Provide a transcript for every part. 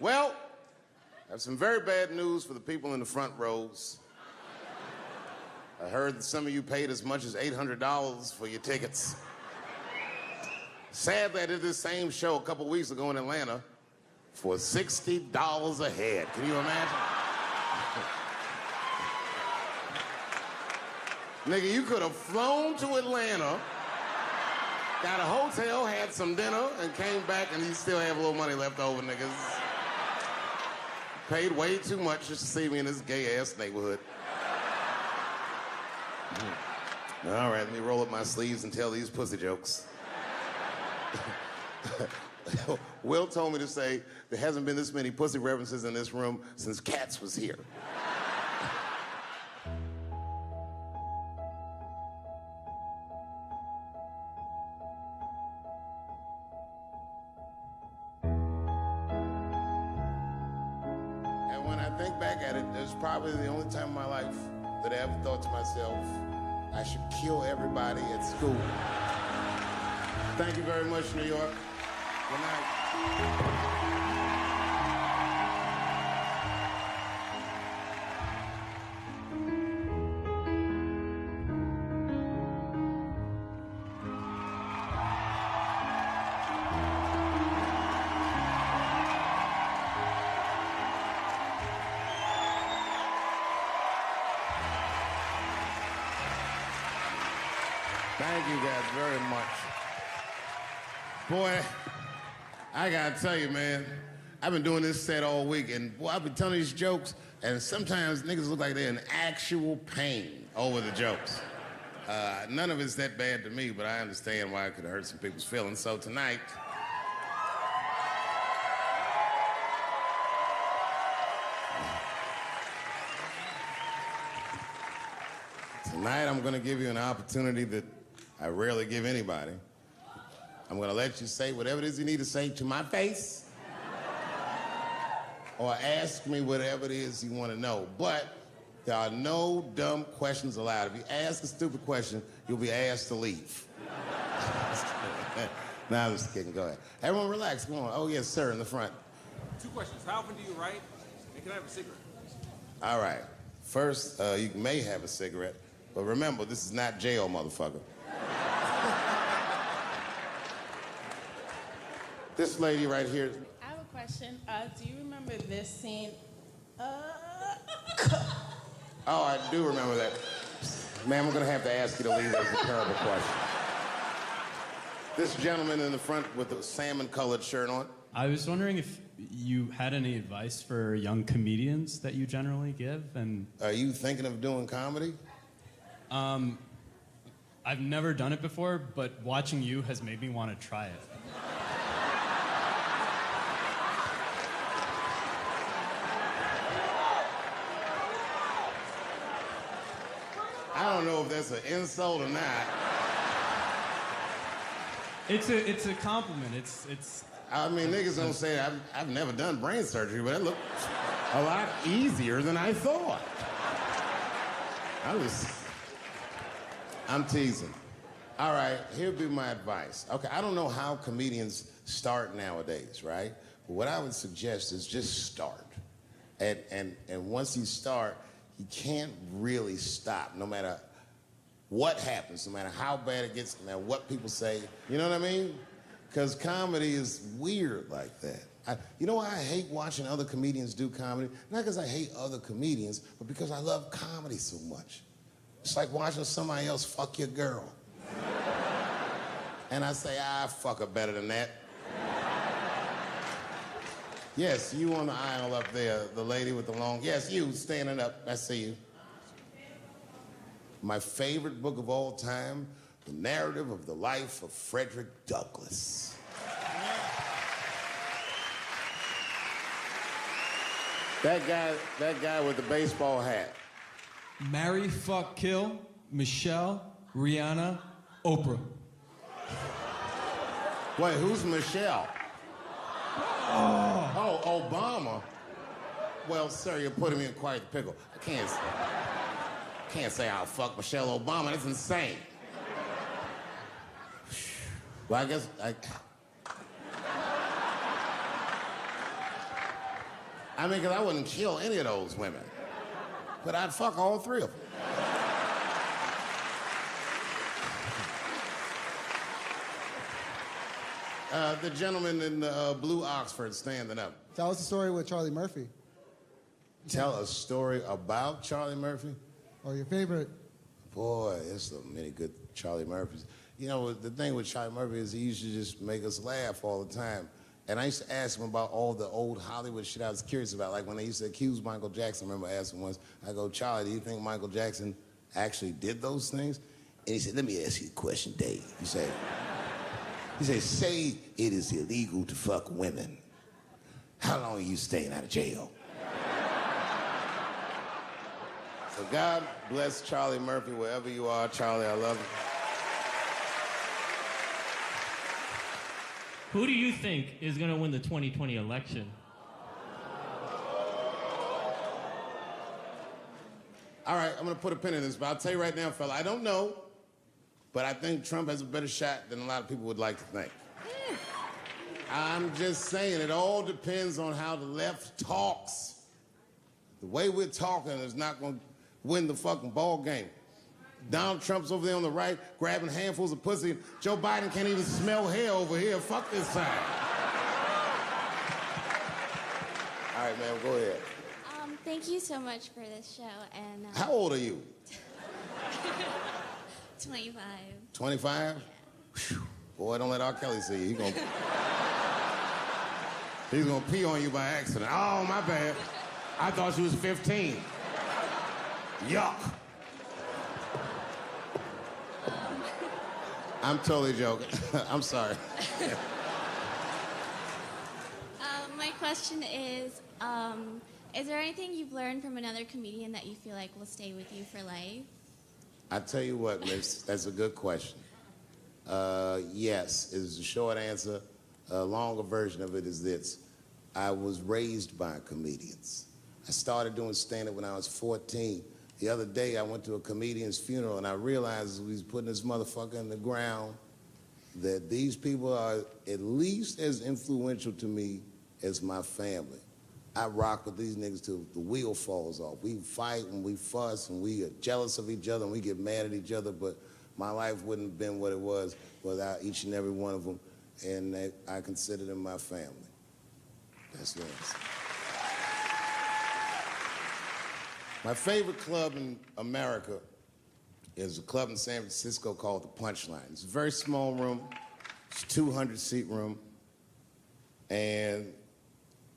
Well, I have some very bad news for the people in the front rows. I heard that some of you paid as much as $800 for your tickets. Sadly, I did this same show a couple weeks ago in Atlanta for $60 a head. Can you imagine? Nigga, you could have flown to Atlanta, got a hotel, had some dinner, and came back, and you still have a little money left over, niggas. Paid way too much just to see me in this gay-ass neighborhood. All right, let me roll up my sleeves and tell these pussy jokes. Will told me to say there hasn't been this many pussy references in this room since Cats was here. And when I think back at it, it's probably the only time in my life that I ever thought to myself, I should kill everybody at school. Thank you very much, New York. Good night. Thank you guys very much. Boy, I gotta tell you, man, I've been doing this set all week, and boy, I've been telling these jokes, and sometimes niggas look like they're in actual pain over the jokes. None of it's that bad to me, but I understand why it could hurt some people's feelings. So tonight, I'm gonna give you an opportunity that I rarely give anybody. I'm gonna let you say whatever it is you need to say to my face, or ask me whatever it is you wanna know. But there are no dumb questions allowed. If you ask a stupid question, you'll be asked to leave. Nah, I'm just kidding, go ahead. Everyone relax, come on. Oh yes, sir, in the front. 2 questions, how often do you write, and can I have a cigarette? All right, first, you may have a cigarette, but remember, this is not jail, motherfucker. This lady right here. I have a question. Do you remember this scene? Oh, I do remember that. Ma'am, I'm gonna have to ask you to leave. That's a terrible question. This gentleman in the front with the salmon-colored shirt on. I was wondering if you had any advice for young comedians that you generally give, and... Are you thinking of doing comedy? I've never done it before, but watching you has made me want to try it. I don't know if that's an insult or not. It's a compliment. It's. I mean, niggas don't say I've never done brain surgery, but it looked a lot easier than I thought. I'm teasing. All right, here'll be my advice. Okay, I don't know how comedians start nowadays, right? But what I would suggest is just start. And once you start, you can't really stop, no matter what happens, no matter how bad it gets, no matter what people say. You know what I mean? Because comedy is weird like that. You know why I hate watching other comedians do comedy? Not because I hate other comedians, but because I love comedy so much. It's like watching somebody else fuck your girl. And I say, fuck her better than that. Yes, you on the aisle up there, the lady with the long... Yes, you, standing up, I see you. My favorite book of all time, The Narrative of the Life of Frederick Douglass. That guy with the baseball hat. Marry, fuck, kill, Michelle, Rihanna, Oprah. Wait, who's Michelle? Oh, Obama. Well, sir, you're putting me in quite the pickle. I can't say I'll fuck Michelle Obama. That's insane. Well, I guess I mean, because I wouldn't kill any of those women. But I'd fuck all three of them. The gentleman in the blue Oxford standing up. Tell us the story with Charlie Murphy. Tell a story about Charlie Murphy? Or your favorite. Boy, there's so many good Charlie Murphys. You know, the thing with Charlie Murphy is he used to just make us laugh all the time. And I used to ask him about all the old Hollywood shit I was curious about. Like when they used to accuse Michael Jackson, I remember asking once, I go, Charlie, do you think Michael Jackson actually did those things? And he said, let me ask you a question, Dave. He said, say it is illegal to fuck women. How long are you staying out of jail? So God bless Charlie Murphy wherever you are. Charlie, I love you. Who do you think is going to win the 2020 election? All right, I'm going to put a pin in this, but I'll tell you right now, fella, I don't know, but I think Trump has a better shot than a lot of people would like to think. I'm just saying, it all depends on how the left talks. The way we're talking is not going to win the fucking ball game. Donald Trump's over there on the right, grabbing handfuls of pussy. Joe Biden can't even smell hair over here. Fuck this side. All right, man, go ahead. Thank you so much for this show. And How old are you? 25. 25? Yeah. Boy, don't let R. Kelly see you. He's gonna pee on you by accident. Oh, my bad. I thought she was 15. Yuck. I'm totally joking. I'm sorry. My question is there anything you've learned from another comedian that you feel like will stay with you for life? I tell you what, miss, that's a good question. Yes, is the short answer. A longer version of it is this. I was raised by comedians. I started doing stand-up when I was 14. The other day, I went to a comedian's funeral, and I realized as we was putting this motherfucker in the ground that these people are at least as influential to me as my family. I rock with these niggas till the wheel falls off. We fight and we fuss and we are jealous of each other and we get mad at each other, but my life wouldn't have been what it was without each and every one of them, and I consider them my family. That's the answer. My favorite club in America is a club in San Francisco called The Punchline. It's a very small room. It's a 200-seat room. And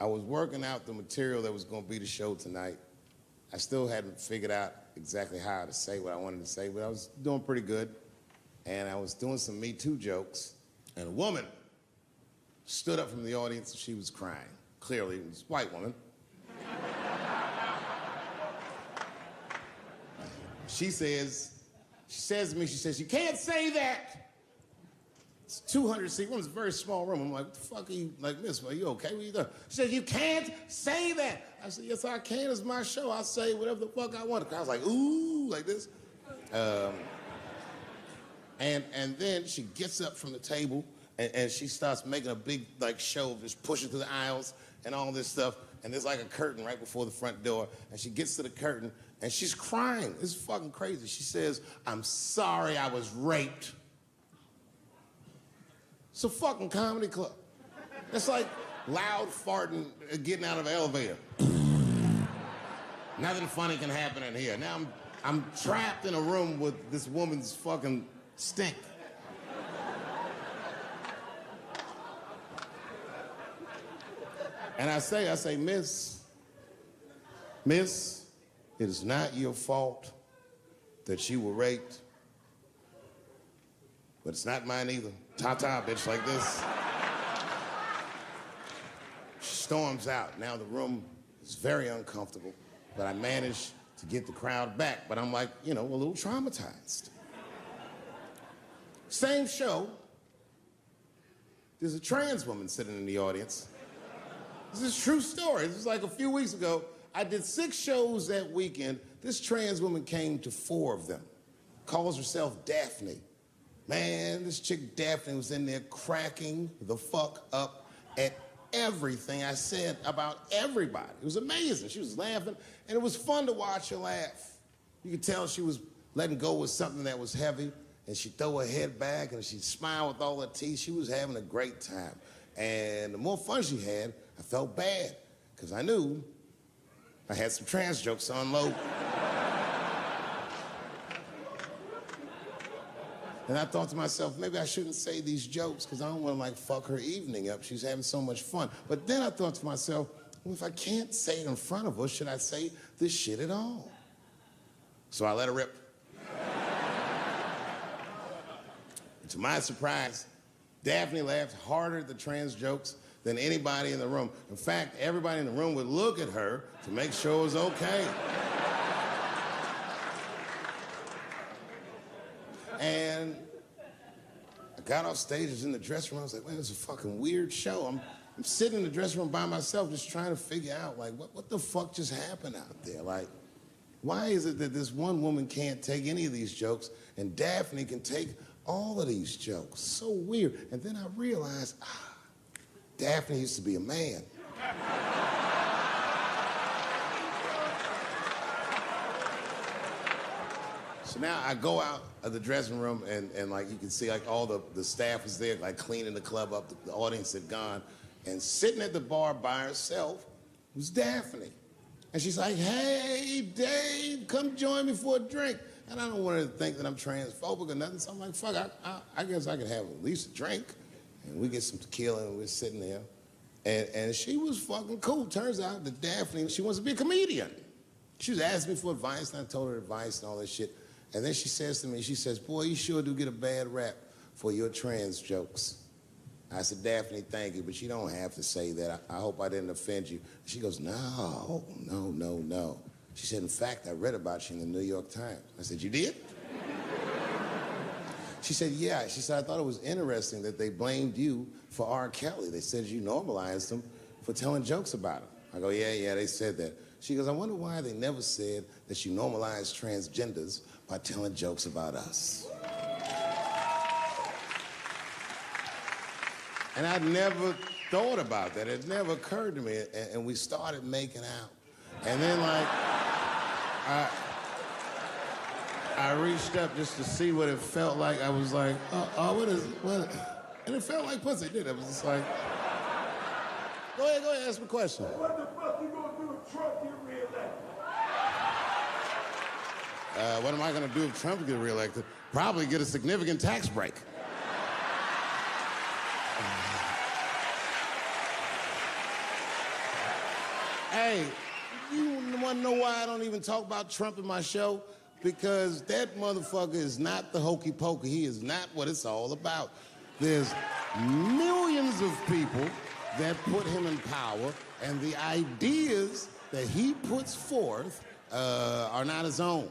I was working out the material that was going to be the show tonight. I still hadn't figured out exactly how to say what I wanted to say, but I was doing pretty good. And I was doing some Me Too jokes. And a woman stood up from the audience and she was crying. Clearly, it was a white woman. She says to me, you can't say that. It's a 200-seat room, it's a very small room. I'm like, what the fuck are you, like, miss, are you okay? What are you doing? She says, you can't say that. I said, yes, I can, it's my show. I'll say whatever the fuck I want. The crowd's like, ooh, like this. And then she gets up from the table and she starts making a big, like, show of just pushing through the aisles and all this stuff. And there's like a curtain right before the front door. And she gets to the curtain and she's crying. It's fucking crazy. She says, I'm sorry I was raped. It's a fucking comedy club. It's like loud farting getting out of an elevator. Nothing funny can happen in here. Now I'm trapped in a room with this woman's fucking stink. And I say, miss, it is not your fault that you were raped, but it's not mine either. Ta-ta, bitch, like this. She storms out. Now the room is very uncomfortable, but I managed to get the crowd back, but I'm like, you know, a little traumatized. Same show, there's a trans woman sitting in the audience. This is a true story. This was like a few weeks ago. I did 6 shows that weekend. This trans woman came to 4 of them. Calls herself Daphne. Man, this chick Daphne was in there cracking the fuck up at everything I said about everybody. It was amazing. She was laughing, and it was fun to watch her laugh. You could tell she was letting go with something that was heavy, and she'd throw her head back, and she'd smile with all her teeth. She was having a great time. And the more fun she had, I felt bad, because I knew I had some trans jokes to unload. And I thought to myself, maybe I shouldn't say these jokes because I don't want to, like, fuck her evening up. She's having so much fun. But then I thought to myself, well, if I can't say it in front of her, should I say this shit at all? So I let her rip. To my surprise, Daphne laughed harder at the trans jokes than anybody in the room. In fact, everybody in the room would look at her to make sure it was okay. And I got off stage, I was in the dressing room, I was like, man, this is a fucking weird show. I'm sitting in the dressing room by myself just trying to figure out, like, what the fuck just happened out there? Like, why is it that this one woman can't take any of these jokes and Daphne can take all of these jokes? So weird. And then I realized, Daphne used to be a man. So now I go out of the dressing room and like you can see like all the staff was there like cleaning the club up, the audience had gone, and sitting at the bar by herself was Daphne. And she's like, hey, Dave, come join me for a drink. And I don't want her to think that I'm transphobic or nothing, so I'm like, fuck, I guess I could have at least a drink. And we get some tequila and we're sitting there. And she was fucking cool. Turns out that Daphne, she wants to be a comedian. She was asking me for advice, and I told her advice and all that shit. And then she says to me, she says, boy, you sure do get a bad rap for your trans jokes. I said, Daphne, thank you, but you don't have to say that. I hope I didn't offend you. She goes, no. She said, in fact, I read about you in the New York Times. I said, you did? She said, yeah. She said, I thought it was interesting that they blamed you for R. Kelly. They said you normalized him for telling jokes about him. I go, yeah, they said that. She goes, I wonder why they never said that you normalized transgenders by telling jokes about us. And I'd never thought about that. It never occurred to me. And we started making out. And then, like, I reached up just to see what it felt like. I was like, what? And it felt like pussy, did it? It was just like, go ahead, ask me a question. What the fuck you gonna do if Trump get reelected? What am I gonna do if Trump gets reelected? Probably get a significant tax break. Hey, you wanna know why I don't even talk about Trump in my show? Because that motherfucker is not the hokey pokey. He is not what it's all about. There's millions of people that put him in power, and the ideas that he puts forth are not his own.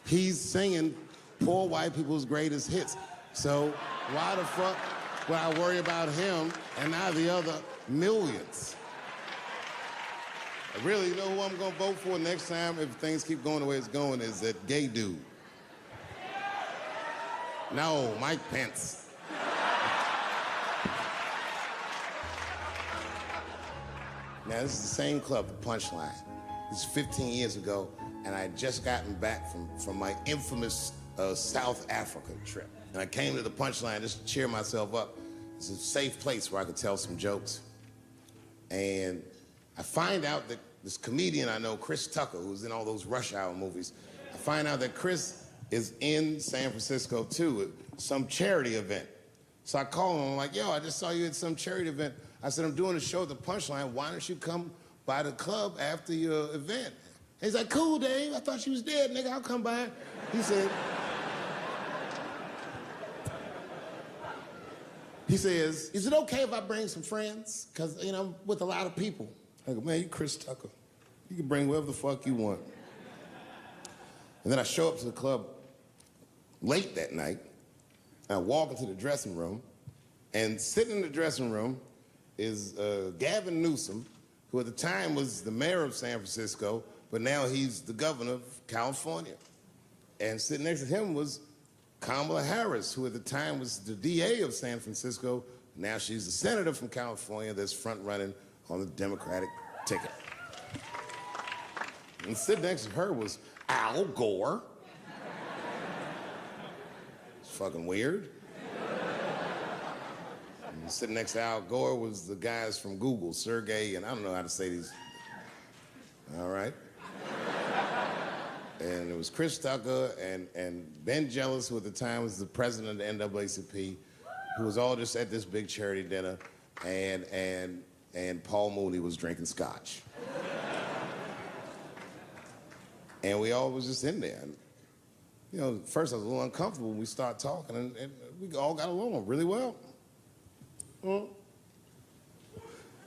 He's singing poor white people's greatest hits. So why the fuck would I worry about him and not the other millions? Really, you know who I'm gonna vote for next time if things keep going the way it's going is that gay dude. No, Mike Pence. Now, this is the same club, the Punchline. This is 15 years ago, and I had just gotten back from my infamous South Africa trip. And I came to the Punchline just to cheer myself up. It's a safe place where I could tell some jokes. And I find out that this comedian I know, Chris Tucker, who's in all those Rush Hour movies, I find out that Chris is in San Francisco too, at some charity event. So I call him, I'm like, yo, I just saw you at some charity event. I said, I'm doing a show at the Punchline. Why don't you come by the club after your event? He's like, cool, Dave. I thought you was dead, nigga. I'll come by. He says, is it okay if I bring some friends? Because, you know, I'm with a lot of people. I go, man, you Chris Tucker. You can bring whoever the fuck you want. And then I show up to the club late that night, and I walk into the dressing room, and sitting in the dressing room is Gavin Newsom, who at the time was the mayor of San Francisco, but now he's the governor of California. And sitting next to him was Kamala Harris, who at the time was the DA of San Francisco, Now she's the senator from California that's front running on the Democratic ticket. And sitting next to her was Al Gore. It's fucking weird. And sitting next to Al Gore was the guys from Google, Sergey, and I don't know how to say these. All right. And it was Chris Tucker and Ben Jealous, who at the time was the president of the NAACP, who was all just at this big charity dinner, and Paul Mooney was drinking scotch. And we all was just in there. And, you know, first I was a little uncomfortable when we started talking, and we all got along really well.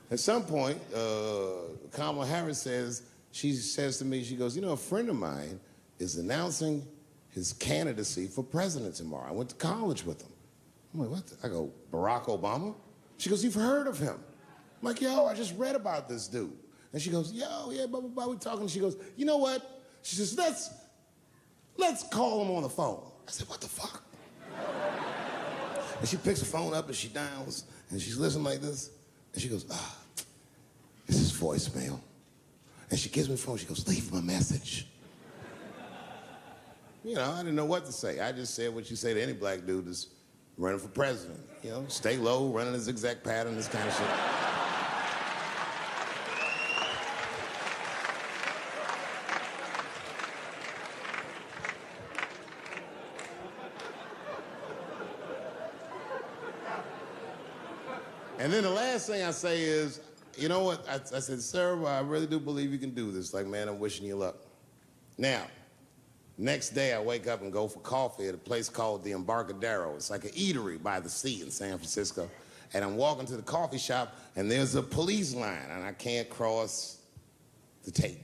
At some point, Kamala Harris she says to me, she goes, you know, a friend of mine is announcing his candidacy for president tomorrow. I went to college with him. I'm like, what? I go, Barack Obama? She goes, you've heard of him? I'm like, yo, I just read about this dude. And she goes, yo, yeah, blah, blah, blah, we talking. She goes, you know what? She says, let's call him on the phone. I said, what the fuck? And she picks the phone up and she dials and she's listening like this. And she goes, this is voicemail. And she gives me the phone, she goes, leave him a message. You know, I didn't know what to say. I just said what you say to any black dude that's running for president. You know, stay low, running a zigzag pattern, this kind of shit. And then the last thing I say is, you know what? I said, sir, I really do believe you can do this. Like, man, I'm wishing you luck. Now, next day I wake up and go for coffee at a place called the Embarcadero. It's like an eatery by the sea in San Francisco. And I'm walking to the coffee shop and there's a police line and I can't cross the tape.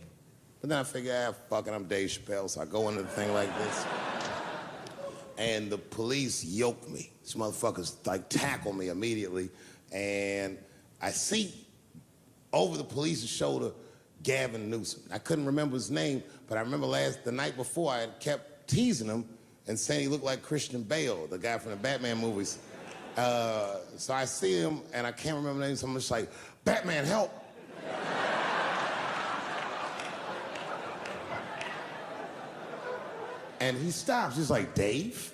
But then I figure, fuck it, I'm Dave Chappelle, so I go into the thing like this. And the police yoke me. These motherfuckers like tackle me immediately. And I see over the police's shoulder Gavin Newsom. I couldn't remember his name, but I remember the night before I had kept teasing him and saying he looked like Christian Bale, the guy from the Batman movies. So I see him and I can't remember the name, so I'm just like, Batman, help! And he stops, he's like, Dave?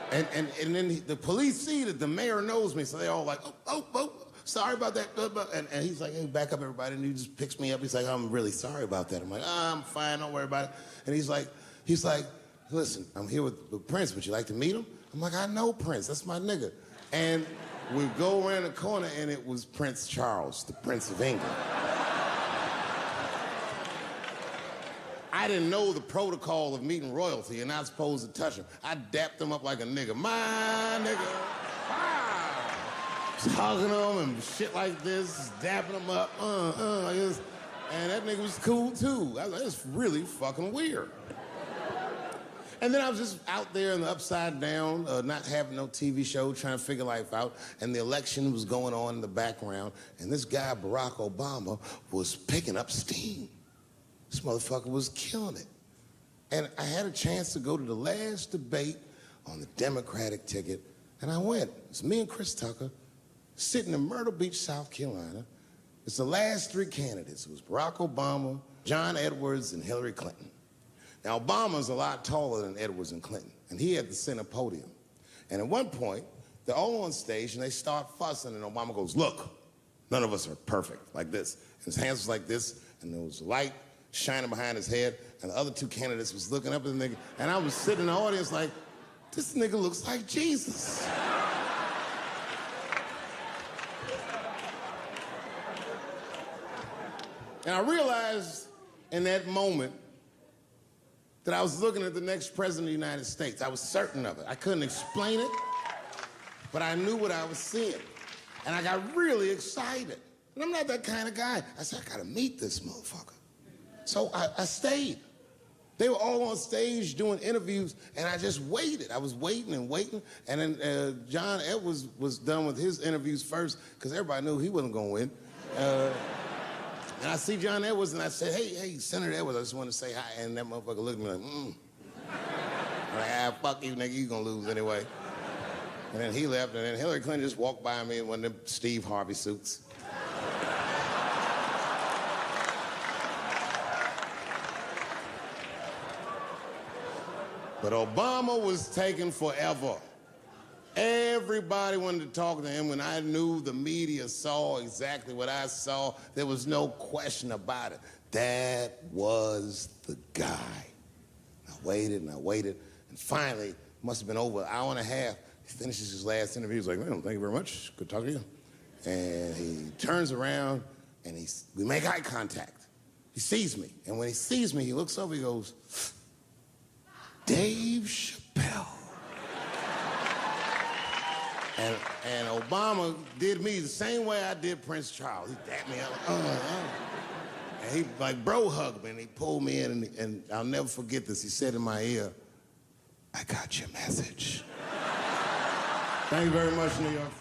And then the police see that the mayor knows me, so they're all like, oh, sorry about that. And he's like, hey, back up, everybody. And he just picks me up. He's like, I'm really sorry about that. I'm like, I'm fine, don't worry about it. And he's like, listen, I'm here with Prince. Would you like to meet him? I'm like, I know Prince. That's my nigga. And we go around the corner, and it was Prince Charles, the Prince of England. I didn't know the protocol of meeting royalty. You're not supposed to touch him. I dapped him up like a nigga. My nigga. Just hugging him and shit like this, dapping him up, like this. And that nigga was cool too. I was like, it's really fucking weird. And then I was just out there in the upside down, not having no TV show, trying to figure life out. And the election was going on in the background. And this guy, Barack Obama, was picking up steam. This motherfucker was killing it. And I had a chance to go to the last debate on the Democratic ticket, and I went. It's me and Chris Tucker sitting in Myrtle Beach, South Carolina. It's the last three candidates. It was Barack Obama, John Edwards, and Hillary Clinton. Now, Obama's a lot taller than Edwards and Clinton, and he had the center podium. And at one point, they're all on stage, and they start fussing, and Obama goes, look, none of us are perfect, like this. And his hands was like this, and there was light shining behind his head, and the other two candidates was looking up at the nigga, and I was sitting in the audience like, this nigga looks like Jesus. And I realized in that moment that I was looking at the next president of the United States. I was certain of it. I couldn't explain it, but I knew what I was seeing. And I got really excited. And I'm not that kind of guy. I said, I gotta meet this motherfucker. So I stayed. They were all on stage doing interviews, and I just waited. I was waiting and waiting, and then John Edwards was done with his interviews first, because everybody knew he wasn't gonna win. And I see John Edwards, and I said, hey, Senator Edwards, I just want to say hi. And that motherfucker looked at me like, I'm like, fuck you, nigga, you gonna lose anyway. And then he left, and then Hillary Clinton just walked by me in one of them Steve Harvey suits. But Obama was taking forever. Everybody wanted to talk to him. When I knew the media saw exactly what I saw, there was no question about it. That was the guy. I waited and I waited, and finally, must have been over an hour and a half, he finishes his last interview. He's like, well, thank you very much. Good talking to you. And he turns around, and we make eye contact. He sees me, and when he sees me, he looks over, he goes, Dave Chappelle. And Obama did me the same way I did Prince Charles. He dapped me up. And he like bro hugged me and he pulled me in and I'll never forget this. He said in my ear, I got your message. Thank you very much, New York.